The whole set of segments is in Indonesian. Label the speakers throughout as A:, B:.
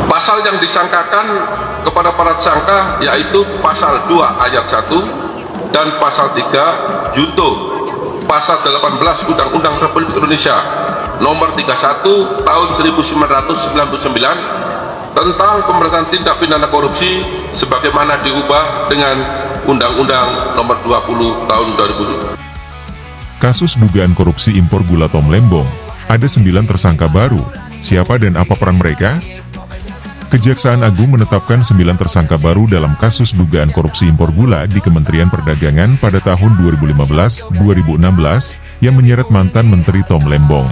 A: Pasal yang disangkakan kepada para tersangka yaitu pasal 2 ayat 1 dan pasal 3 junto pasal 18 Undang-Undang Republik Indonesia nomor 31 tahun 1999 tentang pemberantasan tindak pidana korupsi sebagaimana diubah dengan Undang-Undang nomor 20 tahun 2000.
B: Kasus dugaan korupsi impor gula Tom Lembong, ada 9 tersangka baru. Siapa dan apa peran mereka? Kejaksaan Agung menetapkan 9 tersangka baru dalam kasus dugaan korupsi impor gula di Kementerian Perdagangan pada tahun 2015-2016 yang menyeret mantan Menteri Tom Lembong.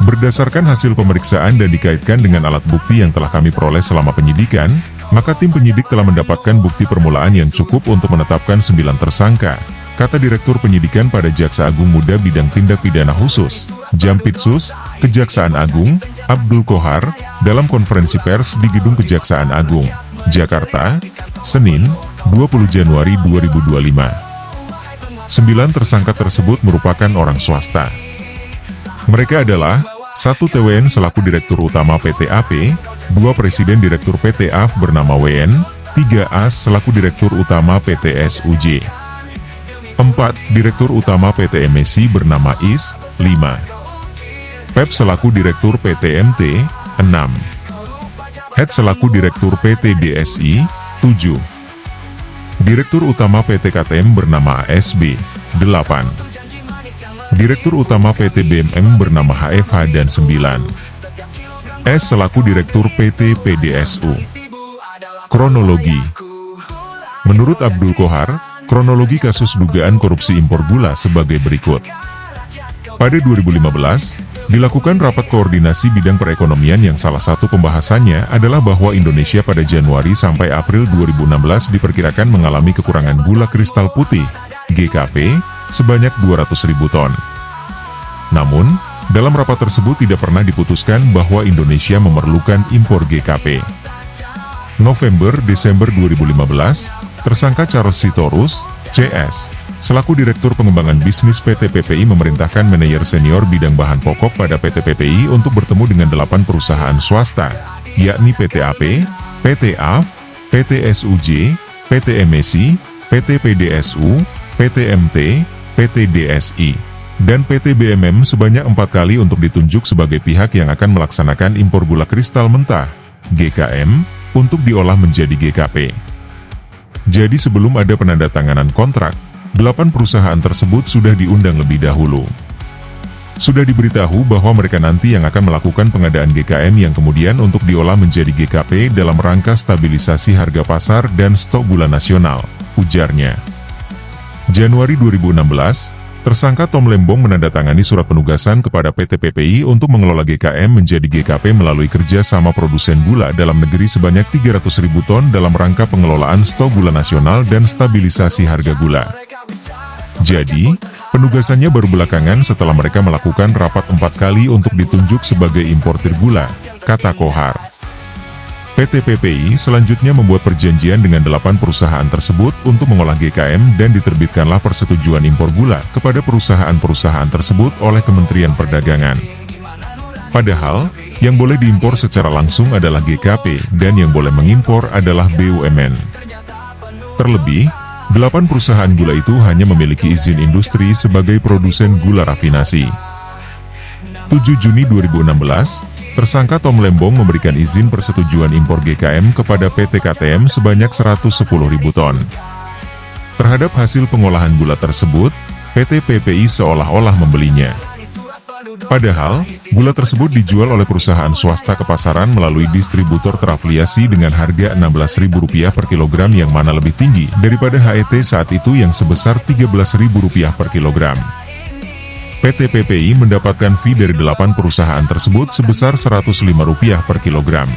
B: Berdasarkan hasil pemeriksaan dan dikaitkan dengan alat bukti yang telah kami peroleh selama penyidikan, maka tim penyidik telah mendapatkan bukti permulaan yang cukup untuk menetapkan 9 tersangka, kata Direktur Penyidikan pada Jaksa Agung Muda Bidang Tindak Pidana Khusus, Jampitsus, Kejaksaan Agung, Abdul Kohar, dalam konferensi pers di Gedung Kejaksaan Agung, Jakarta, Senin, 20 Januari 2025. 9 tersangka tersebut merupakan orang swasta. Mereka adalah 1 TWN selaku Direktur Utama PT AP, 2 Presiden Direktur PT AF bernama WN, 3 AS selaku Direktur Utama PT SUJ, 4 Direktur Utama PT MSI bernama IS, 5 PEP selaku Direktur PT MT, 6 Head selaku Direktur PT DSI, 7 Direktur Utama PT KTM bernama ASB, 8 Direktur Utama PT BMM bernama HFH dan 9 S selaku Direktur PT PDSU. Kronologi. Menurut Abdul Kohar, kronologi kasus dugaan korupsi impor gula sebagai berikut. Pada 2015, dilakukan rapat koordinasi bidang perekonomian yang salah satu pembahasannya adalah bahwa Indonesia pada Januari sampai April 2016 diperkirakan mengalami kekurangan gula kristal putih, GKP, sebanyak 200.000 ton. Namun, dalam rapat tersebut tidak pernah diputuskan bahwa Indonesia memerlukan impor GKP. November-Desember 2015, tersangka Charles Sitorus, CS, selaku Direktur Pengembangan Bisnis PT PPI memerintahkan manajer senior bidang bahan pokok pada PT PPI untuk bertemu dengan 8 perusahaan swasta, yakni PT AP, PT AF, PT SUJ, PT MSI, PT PDSU, PT MT, PT DSI, dan PT BMM sebanyak 4 kali untuk ditunjuk sebagai pihak yang akan melaksanakan impor gula kristal mentah, GKM, untuk diolah menjadi GKP. Jadi sebelum ada penandatanganan kontrak, 8 perusahaan tersebut sudah diundang lebih dahulu. Sudah diberitahu bahwa mereka nanti yang akan melakukan pengadaan GKM yang kemudian untuk diolah menjadi GKP dalam rangka stabilisasi harga pasar dan stok gula nasional, ujarnya. Januari 2016, tersangka Tom Lembong menandatangani surat penugasan kepada PT PPI untuk mengelola GKM menjadi GKP melalui kerja sama produsen gula dalam negeri sebanyak 300.000 ton dalam rangka pengelolaan stok gula nasional dan stabilisasi harga gula. Jadi, penugasannya baru belakangan setelah mereka melakukan rapat 4 kali untuk ditunjuk sebagai importir gula, kata Kohar. PT PPI selanjutnya membuat perjanjian dengan 8 perusahaan tersebut untuk mengolah GKM dan diterbitkanlah persetujuan impor gula kepada perusahaan-perusahaan tersebut oleh Kementerian Perdagangan. Padahal, yang boleh diimpor secara langsung adalah GKP dan yang boleh mengimpor adalah BUMN. Terlebih, 8 perusahaan gula itu hanya memiliki izin industri sebagai produsen gula rafinasi. 7 Juni 2016, tersangka Tom Lembong memberikan izin persetujuan impor GKM kepada PT KTM sebanyak 110.000 ton. Terhadap hasil pengolahan gula tersebut, PT PPI seolah-olah membelinya. Padahal, gula tersebut dijual oleh perusahaan swasta ke pasaran melalui distributor terafiliasi dengan harga Rp16.000 per kilogram yang mana lebih tinggi daripada HET saat itu yang sebesar Rp13.000 per kilogram. PT PPI mendapatkan fee dari 8 perusahaan tersebut sebesar Rp105 per kilogram.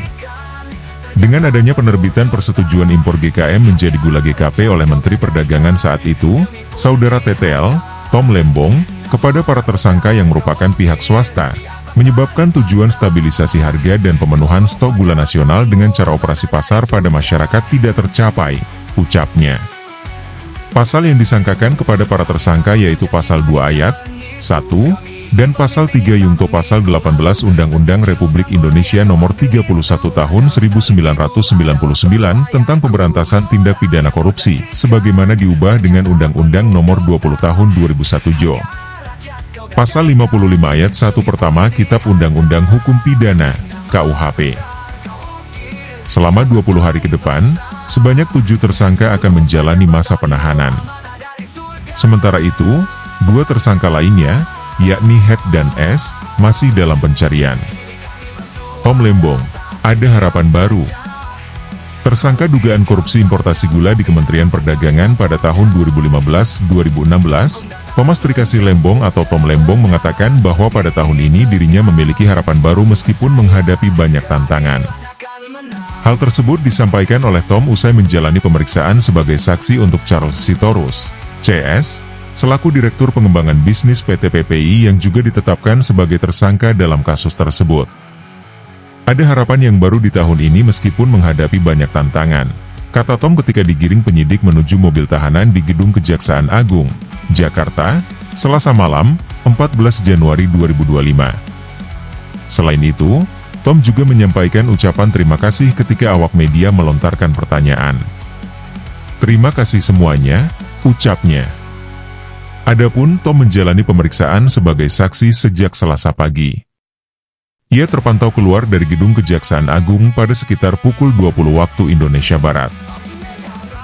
B: Dengan adanya penerbitan persetujuan impor GKM menjadi gula GKP oleh Menteri Perdagangan saat itu, Saudara TTL, Tom Lembong, kepada para tersangka yang merupakan pihak swasta, menyebabkan tujuan stabilisasi harga dan pemenuhan stok gula nasional dengan cara operasi pasar pada masyarakat tidak tercapai, ucapnya. Pasal yang disangkakan kepada para tersangka yaitu Pasal 2 Ayat 1, dan Pasal 3 Yungto Pasal 18 Undang-Undang Republik Indonesia Nomor 31 Tahun 1999 tentang Pemberantasan Tindak Pidana Korupsi, sebagaimana diubah dengan Undang-Undang Nomor 20 Tahun 2001 Jo. Pasal 55 Ayat 1 Pertama Kitab Undang-Undang Hukum Pidana, KUHP. Selama 20 hari ke depan, sebanyak 7 tersangka akan menjalani masa penahanan. Sementara itu, 2 tersangka lainnya, yakni Head dan S, masih dalam pencarian. Tom Lembong, ada harapan baru. Tersangka dugaan korupsi importasi gula di Kementerian Perdagangan pada tahun 2015-2016, Thomas Trikasih Lembong atau Tom Lembong mengatakan bahwa pada tahun ini dirinya memiliki harapan baru meskipun menghadapi banyak tantangan. Hal tersebut disampaikan oleh Tom usai menjalani pemeriksaan sebagai saksi untuk Charles Sitorus, CS, selaku Direktur Pengembangan Bisnis PT PPI yang juga ditetapkan sebagai tersangka dalam kasus tersebut. Ada harapan yang baru di tahun ini meskipun menghadapi banyak tantangan, kata Tom ketika digiring penyidik menuju mobil tahanan di Gedung Kejaksaan Agung, Jakarta, Selasa malam, 14 Januari 2025. Selain itu, Tom juga menyampaikan ucapan terima kasih ketika awak media melontarkan pertanyaan. Terima kasih semuanya, ucapnya. Adapun Tom menjalani pemeriksaan sebagai saksi sejak Selasa pagi. Ia terpantau keluar dari Gedung Kejaksaan Agung pada sekitar pukul 20 waktu Indonesia Barat.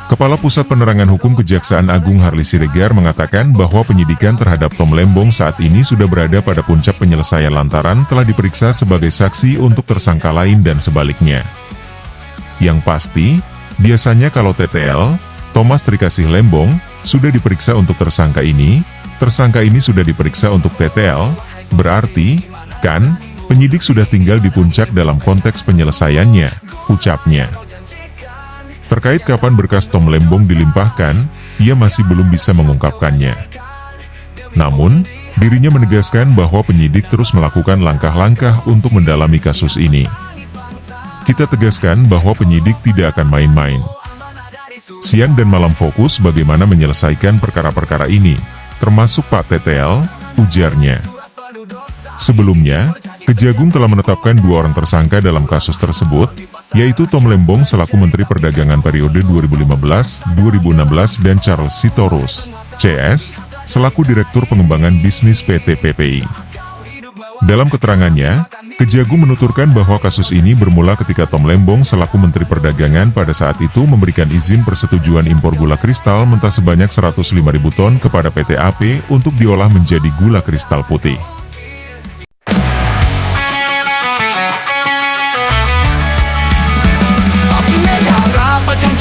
B: Kepala Pusat Penerangan Hukum Kejaksaan Agung Harli Siregar mengatakan bahwa penyidikan terhadap Tom Lembong saat ini sudah berada pada puncak penyelesaian lantaran telah diperiksa sebagai saksi untuk tersangka lain dan sebaliknya. Yang pasti, biasanya kalau TTL, Thomas Trikasih Lembong, sudah diperiksa untuk tersangka ini sudah diperiksa untuk TTL, berarti, kan, penyidik sudah tinggal di puncak dalam konteks penyelesaiannya, ucapnya. Terkait kapan berkas Tom Lembong dilimpahkan, ia masih belum bisa mengungkapkannya. Namun, dirinya menegaskan bahwa penyidik terus melakukan langkah-langkah untuk mendalami kasus ini. Kita tegaskan bahwa penyidik tidak akan main-main. Siang dan malam fokus bagaimana menyelesaikan perkara-perkara ini, termasuk Pak TTL, ujarnya. Sebelumnya, Kejagung telah menetapkan 2 orang tersangka dalam kasus tersebut, yaitu Tom Lembong selaku Menteri Perdagangan periode 2015-2016 dan Charles Sitorus, CS, selaku Direktur Pengembangan Bisnis PT PPI. Dalam keterangannya, Kejagung menuturkan bahwa kasus ini bermula ketika Tom Lembong selaku Menteri Perdagangan pada saat itu memberikan izin persetujuan impor gula kristal mentah sebanyak 105.000 ton kepada PT AP untuk diolah menjadi gula kristal putih.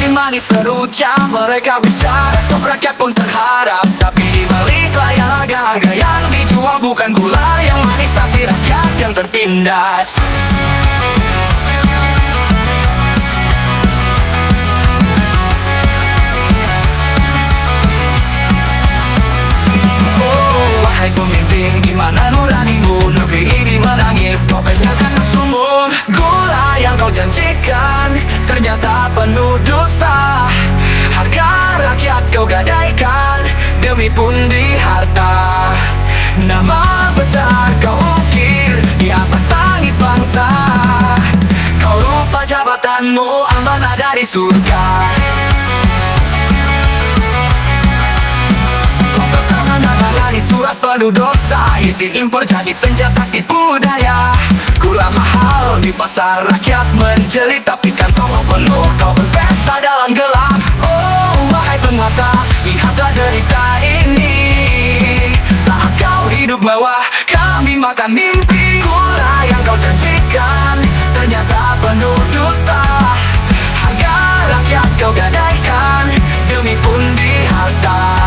C: Manis seruca, mereka bicara stok rakyat pun terharap. Tapi di balik layar harga yang dijual bukan gula yang manis, tapi rakyat yang tertindas. Oh, wahai pemimpin, gimana nuranimu? Negeri ini menangis, kau kerjakan nafsumu. Gula yang kau janjikan ternyata penuh dusta. Harga rakyat kau gadaikan demi pundi harta. Nama besar kau ukir di atas tangis bangsa. Kau lupa jabatanmu amanah dari surga. Kau tertangan surat penuh dosa, izin impor jadi senjata tipu daya. Gula mahal di pasar rakyat menjerit, tapi kantong penuh kau berpesta dalam gelap. Oh, wahai penguasa, lihatlah derita ini. Saat kau hidup mewah, kami makan mimpi. Gula yang kau janjikan ternyata penuh dusta. Harga rakyat kau gadaikan demi pundi harta.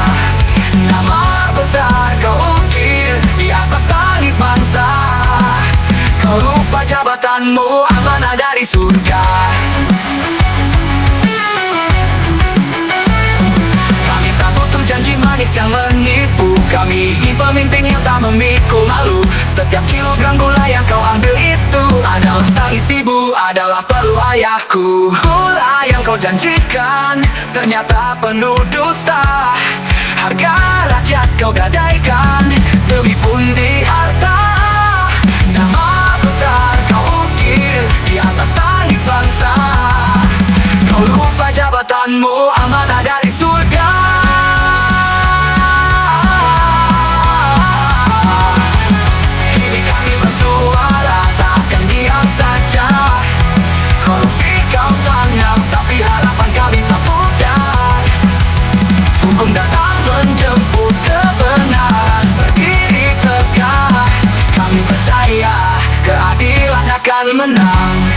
C: Nama besar kau ukir di atas tangis bangsa. Kau lupa jabatanmu amanah dari surga. Kami tak butuh janji manis yang menipu. Kami ini pemimpin yang tak memikul malu. Setiap kilogram gula yang kau ambil itu adalah tangis ibu, adalah peluh ayahku. Gula yang kau janjikan ternyata penuh dusta. Harga rakyat kau gadaikan demi pundi harta. Nama besar kau ukir di atas tangis bangsa. Kau lupa jabatanmu amanah dari surga. Kini kami bersuara takkan diam saja. Korupsi kau tangkap tapi harapan kami tak pudar. Hukum datang menjemput kebenaran, berdiri tegak. Kami percaya keadilan akan menang.